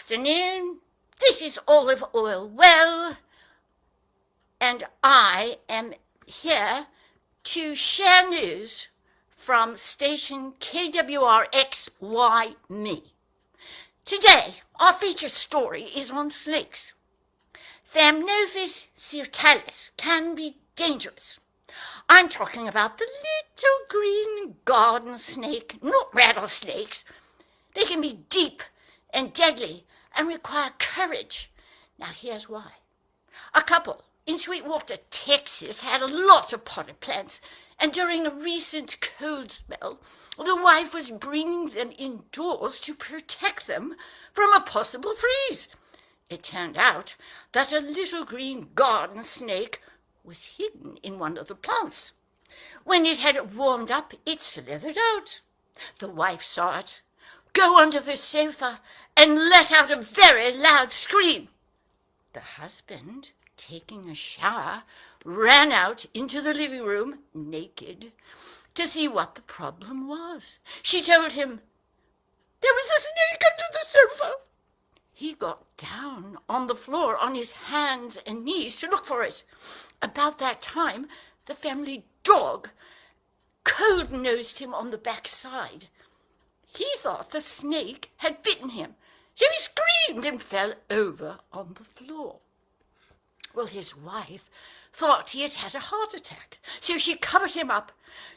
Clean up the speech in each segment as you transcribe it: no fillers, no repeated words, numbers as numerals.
afternoon. This is Olive Oil Well, and I am here to share news from station KWRX-YME. Today, our feature story is on snakes. Thamnophis cirtalis can be dangerous. I'm talking about the little green garden snake, not rattlesnakes. They can be deep and deadly and require courage. Now here's why. A couple in Sweetwater, Texas had a lot of potted plants, and during a recent cold spell, the wife was bringing them indoors to protect them from a possible freeze. It turned out that a little green garden snake was hidden in one of the plants. When it had warmed up, it slithered out. The wife saw it go under the sofa and let out a very loud scream. The husband, taking a shower, ran out into the living room, naked, to see what the problem was. She told him, "There was a snake under the sofa." He got down on the floor on his hands and knees to look for it. About that time, the family dog cold-nosed him on the backside. He thought the snake had bitten him, so he screamed and fell over on the floor. Well, his wife thought he had had a heart attack, so she covered him up,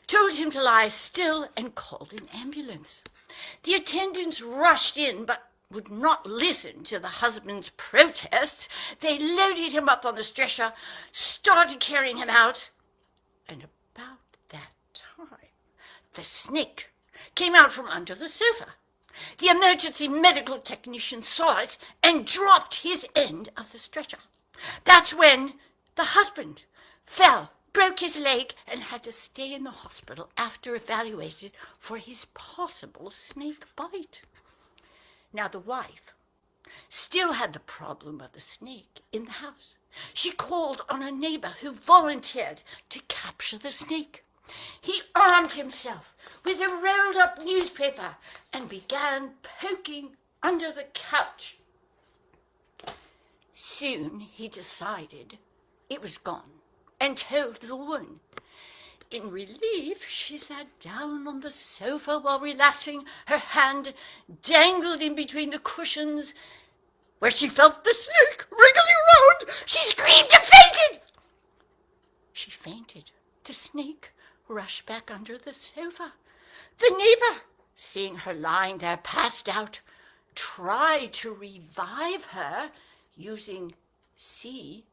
told him to lie still, and called an ambulance. The attendants rushed in, but would not listen to the husband's protests. They loaded him up on the stretcher, started carrying him out, and about that time, the snake came out from under the sofa. The emergency medical technician saw it and dropped his end of the stretcher. That's when the husband fell, broke his leg, and had to stay in the hospital after evaluated for his possible snake bite. Now the wife still had the problem of the snake in the house. She called on a neighbor who volunteered to capture the snake. He armed himself with a rolled-up newspaper and began poking under the couch. Soon he decided it was gone and told the woman. In relief, she sat down on the sofa while relaxing. Her hand dangled in between the cushions where she felt the snake wriggling around. She screamed and fainted. She fainted. The snake rushed back under the sofa. The neighbor, seeing her lying there passed out, tried to revive her using CPR.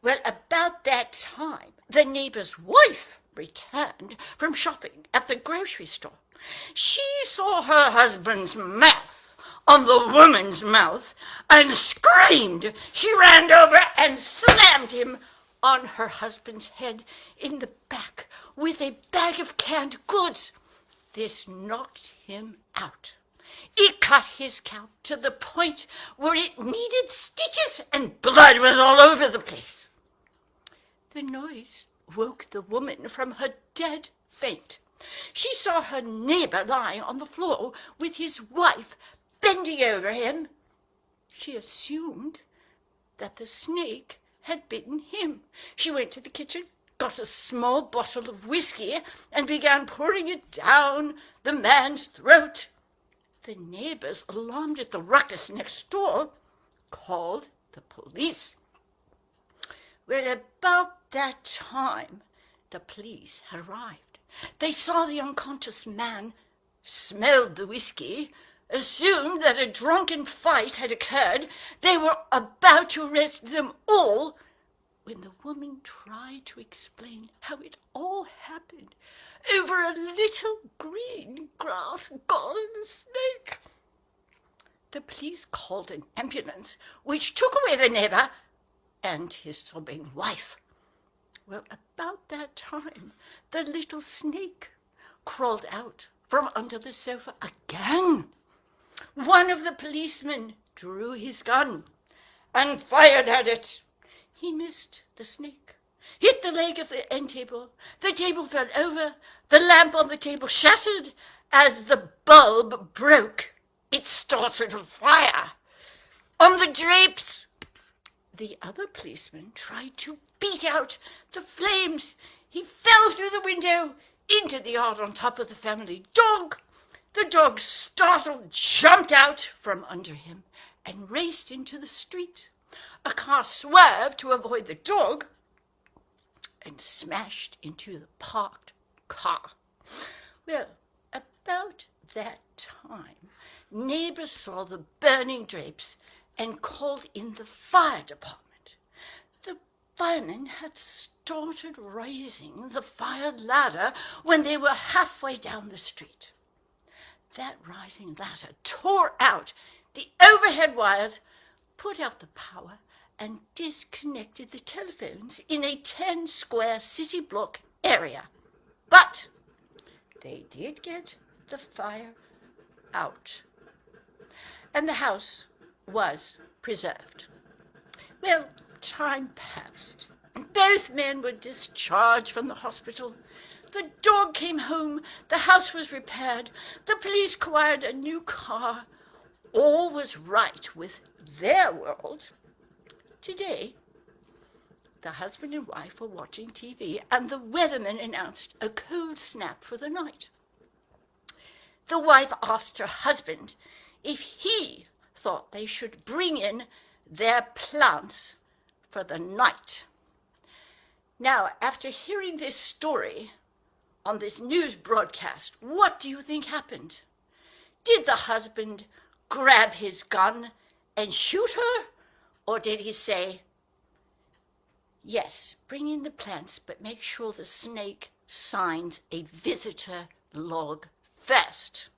Well, about that time, the neighbor's wife returned from shopping at the grocery store. She saw her husband's mouth on the woman's mouth and screamed. She ran over and slammed him on her husband's head in the back with a bag of canned goods. This knocked him out. It cut his scalp to the point where it needed stitches and blood was all over the place. The noise woke the woman from her dead faint. She saw her neighbor lying on the floor with his wife bending over him. She assumed that the snake had bitten him. She went to the kitchen, got a small bottle of whiskey, and began pouring it down the man's throat. The neighbors, alarmed at the ruckus next door, called the police. Well, about that time, the police had arrived. They saw the unconscious man, smelled the whiskey, assumed that a drunken fight had occurred. They were about to arrest them all when the woman tried to explain how it all happened over a little green grass garden snake. The police called an ambulance, which took away the neighbor and his sobbing wife. Well, about that time, the little snake crawled out from under the sofa again. One of the policemen drew his gun and fired at it. He missed the snake, hit the leg of the end table. The table fell over. The lamp on the table shattered as the bulb broke it started a fire on the drapes. The other policeman tried to beat out the flames. He fell through the window into the yard on top of the family dog. The dog, startled, jumped out from under him and raced into the street. A car swerved to avoid the dog and smashed into the parked car. Well, about that time, neighbors saw the burning drapes and called in the fire department. The firemen had started raising the fire ladder when they were halfway down the street. That rising ladder tore out the overhead wires, put out the power, and disconnected the telephones in a 10-square city block area. But they did get the fire out, and the house was preserved. Well, time passed, and both men were discharged from the hospital. The dog came home, the house was repaired, the police acquired a new car. All was right with their world. Today, the husband and wife were watching TV, and the weatherman announced a cold snap for the night. The wife asked her husband if he thought they should bring in their plants for the night. Now, after hearing this story on this news broadcast, what do you think happened? Did the husband grab his gun and shoot her? Or did he say, yes, bring in the plants, but make sure the snake signs a visitor log first?